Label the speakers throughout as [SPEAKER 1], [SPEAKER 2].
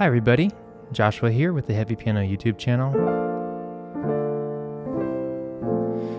[SPEAKER 1] Hi everybody, Joshua here with the Heavy Piano YouTube channel.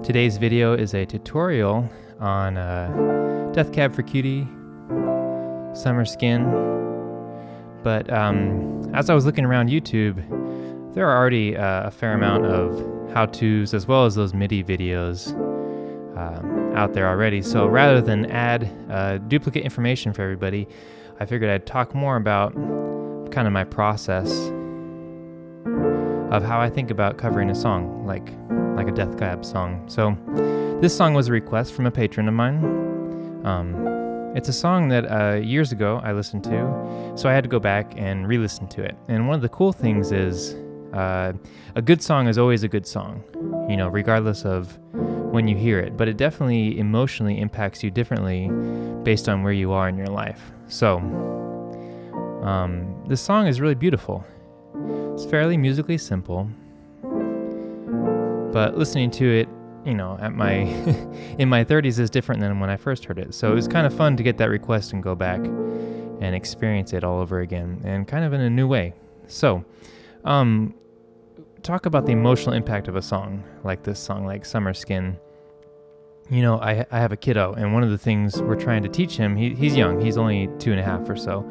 [SPEAKER 1] Today's video is a tutorial on Death Cab for Cutie, Summer Skin, but as I was looking around YouTube, there are already a fair amount of how-tos as well as those MIDI videos out there already, so rather than add duplicate information for everybody, I figured I'd talk more about kind of my process of how I think about covering a song, like a Death Cab song. So this song was a request from a patron of mine. It's a song that years ago I listened to, so I had to go back and re-listen to it. And one of the cool things is a good song is always a good song, you know, regardless of when you hear it, but it definitely emotionally impacts you differently based on where you are in your life. So this song is really beautiful. It's fairly musically simple, but listening to it, you know, at my in my 30s is different than when I first heard it. So it was kind of fun to get that request and go back and experience it all over again, and kind of in a new way. So, talk about the emotional impact of a song like this song, like Summer Skin. You know, I have a kiddo, and one of the things we're trying to teach him, he's young, he's only 2.5 or so.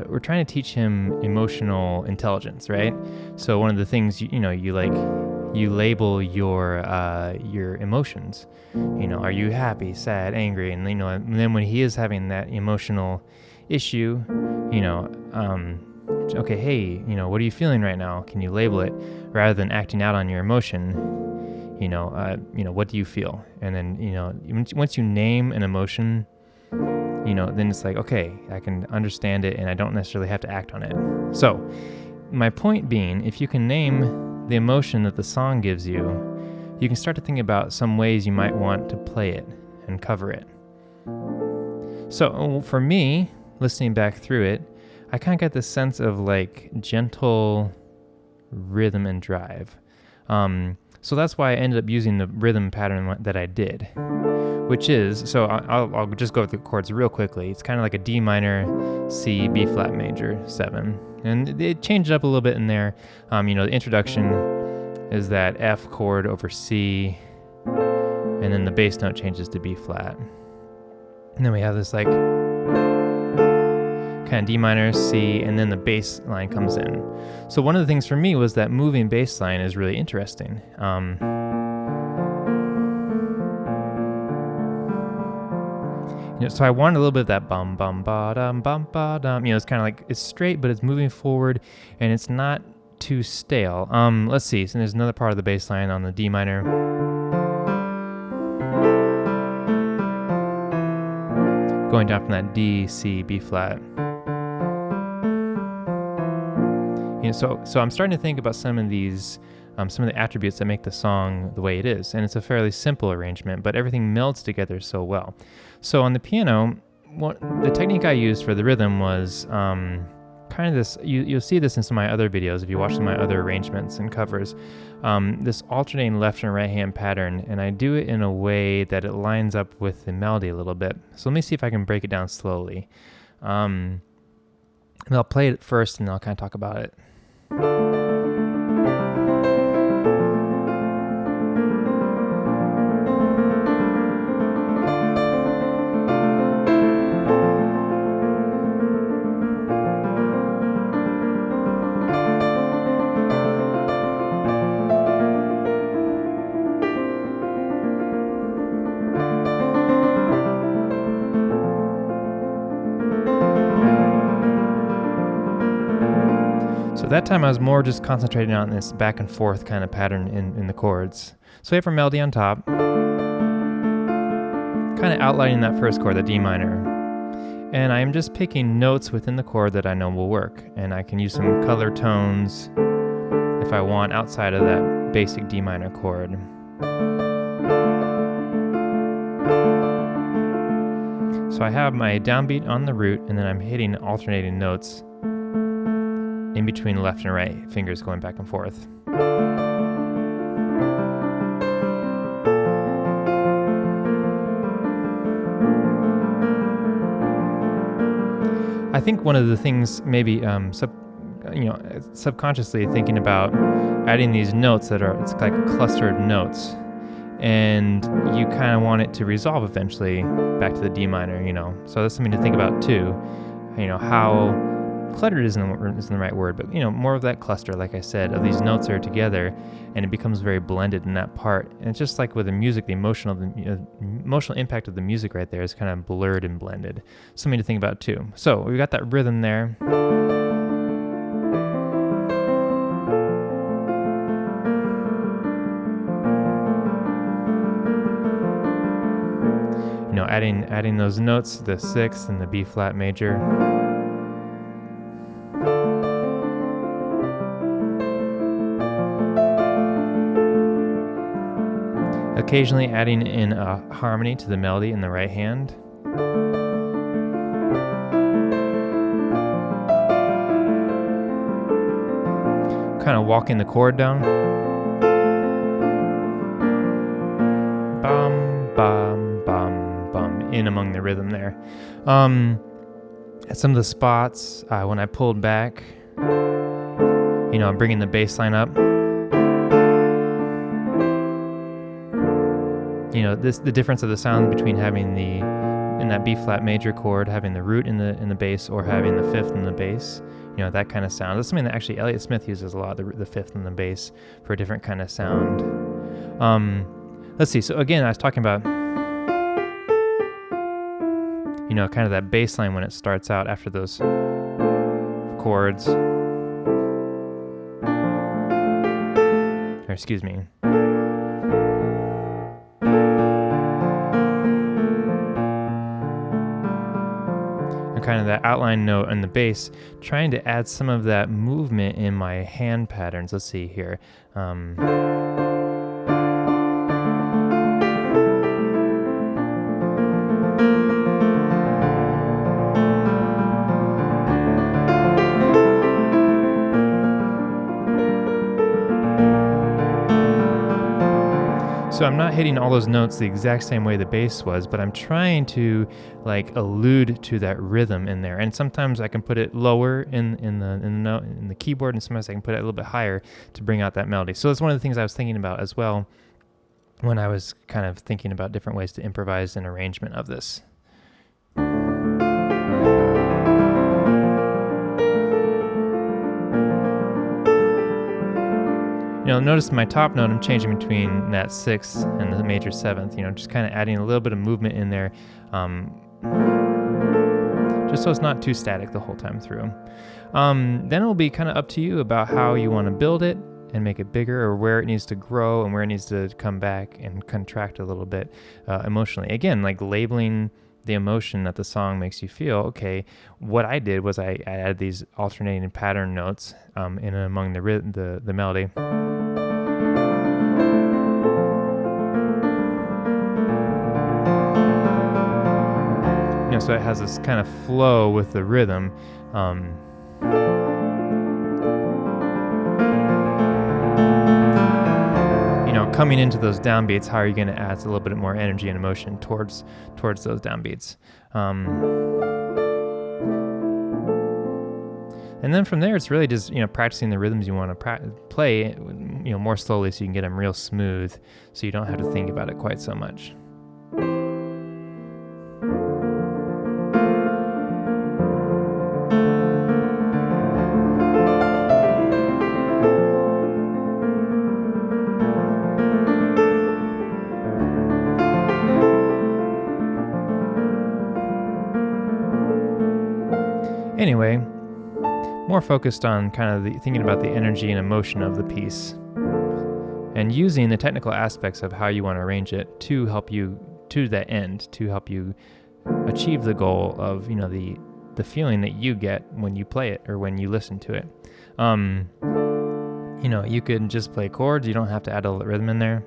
[SPEAKER 1] We're trying to teach him emotional intelligence, right? So one of the things, you label your emotions. You know, are you happy, sad, angry? And, and then when he is having that emotional issue, okay, hey, what are you feeling right now? Can you label it rather than acting out on your emotion? What do you feel? And then, once you name an emotion, then it's like, okay, I can understand it and I don't necessarily have to act on it. So my point being, if you can name the emotion that the song gives you, you can start to think about some ways you might want to play it and cover it. So for me, listening back through it, I kind of got this sense of like gentle rhythm and drive. So that's why I ended up using the rhythm pattern that I did, which is, so I'll just go with the chords real quickly. It's kind of like a D minor, C, B flat major, 7. And it changed it up a little bit in there. The introduction is that F chord over C, and then the bass note changes to B flat. And then we have this like kind of D minor, C, and then the bass line comes in. So one of the things for me was that moving bass line is really interesting. So I wanted a little bit of that bum bum ba dum bum ba dum. It's kind of like it's straight, but it's moving forward, and it's not too stale. Let's see. So there's another part of the bass line on the D minor. Going down from that D, C, B flat. So I'm starting to think about some of these, some of the attributes that make the song the way it is, and it's a fairly simple arrangement, but everything melds together so well. So on the piano, the technique I used for the rhythm was kind of this. You'll see this in some of my other videos if you watch some of my other arrangements and covers. This alternating left and right hand pattern, and I do it in a way that it lines up with the melody a little bit. So let me see if I can break it down slowly. And I'll play it first, and I'll kind of talk about it. So that time I was more just concentrating on this back and forth kind of pattern in the chords. So we have our melody on top, kind of outlining that first chord, the D minor. And I'm just picking notes within the chord that I know will work. And I can use some color tones if I want outside of that basic D minor chord. So I have my downbeat on the root, and then I'm hitting alternating notes in between left and right, fingers going back and forth. I think one of the things maybe subconsciously thinking about adding these notes it's like clustered notes, and you kind of want it to resolve eventually back to the D minor, So that's something to think about too. How cluttered isn't the right word, but more of that cluster, like I said, of these notes are together, and it becomes very blended in that part. And it's just like with the music, the emotional impact of the music right there is kind of blurred and blended. Something to think about too. So we've got that rhythm there. Adding those notes, the sixth and the B flat major. Occasionally adding in a harmony to the melody in the right hand. Kind of walking the chord down. Bum, bum, bum, bum, in among the rhythm there. At some of the spots, when I pulled back, I'm bringing the bass line up. The difference of the sound between having in that B flat major chord, having the root in the bass, or having the fifth in the bass, that kind of sound. That's something that actually Elliott Smith uses a lot, the fifth and the bass, for a different kind of sound. Let's see. So again, I was talking about, kind of that bass line when it starts out after those chords. Or excuse me. Kind of that outline note on the bass, trying to add some of that movement in my hand patterns. Let's see here. So I'm not hitting all those notes the exact same way the bass was, but I'm trying to allude to that rhythm in there. And sometimes I can put it lower in the keyboard, and sometimes I can put it a little bit higher to bring out that melody. So that's one of the things I was thinking about as well when I was kind of thinking about different ways to improvise an arrangement of this. Notice my top note, I'm changing between that sixth and the major seventh, just kind of adding a little bit of movement in there, just so it's not too static the whole time through. Then it'll be kind of up to you about how you want to build it and make it bigger, or where it needs to grow and where it needs to come back and contract a little bit emotionally. Again, like labeling the emotion that the song makes you feel. Okay, what I did was I added these alternating pattern notes in and among the melody. So it has this kind of flow with the rhythm. Coming into those downbeats, how are you going to add a little bit more energy and emotion towards those downbeats? And then from there, it's really just practicing the rhythms you want to play, more slowly, so you can get them real smooth, so you don't have to think about it quite so much. Anyway, more focused on kind of thinking about the energy and emotion of the piece, and using the technical aspects of how you want to arrange it to help you to that end, to help you achieve the goal of the feeling that you get when you play it or when you listen to it. You could just play chords. You don't have to add all the rhythm in there.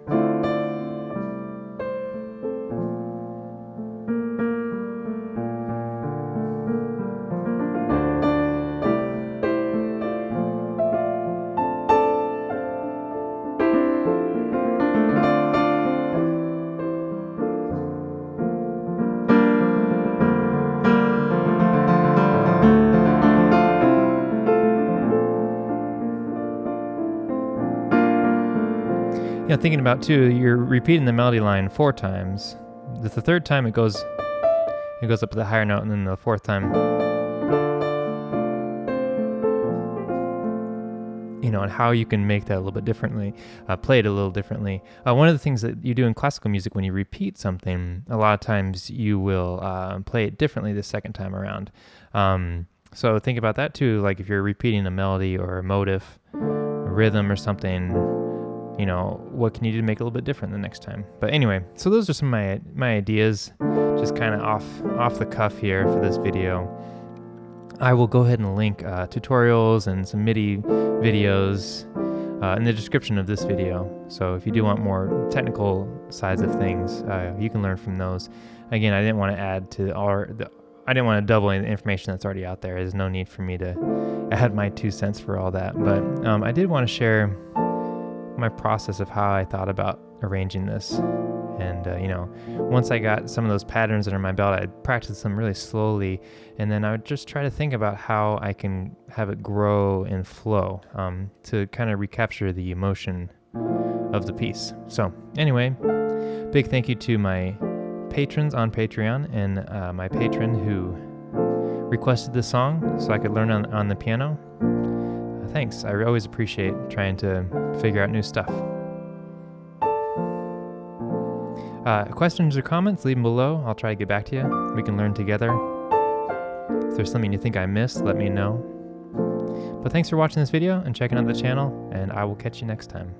[SPEAKER 1] Yeah, thinking about too, you're repeating the melody line 4 times. The third time it goes up to the higher note, and then the fourth time, and how you can make that a little bit differently, play it a little differently. One of the things that you do in classical music when you repeat something, a lot of times you will play it differently the second time around. So think about that too, like if you're repeating a melody or a motif, a rhythm or something, what can you do to make it a little bit different the next time? But anyway, so those are some of my ideas, just kind of off the cuff here for this video. I will go ahead and link tutorials and some MIDI videos in the description of this video. So if you do want more technical sides of things, you can learn from those. Again, I didn't want to double any information that's already out there. There's no need for me to add my 2 cents for all that. But I did want to share my process of how I thought about arranging this. And, once I got some of those patterns under my belt, I'd practice them really slowly. And then I would just try to think about how I can have it grow and flow to kind of recapture the emotion of the piece. So anyway, big thank you to my patrons on Patreon and my patron who requested this song so I could learn on the piano. Thanks. I always appreciate trying to figure out new stuff. Questions or comments, leave them below. I'll try to get back to you. We can learn together. If there's something you think I missed, let me know. But thanks for watching this video and checking out the channel, and I will catch you next time.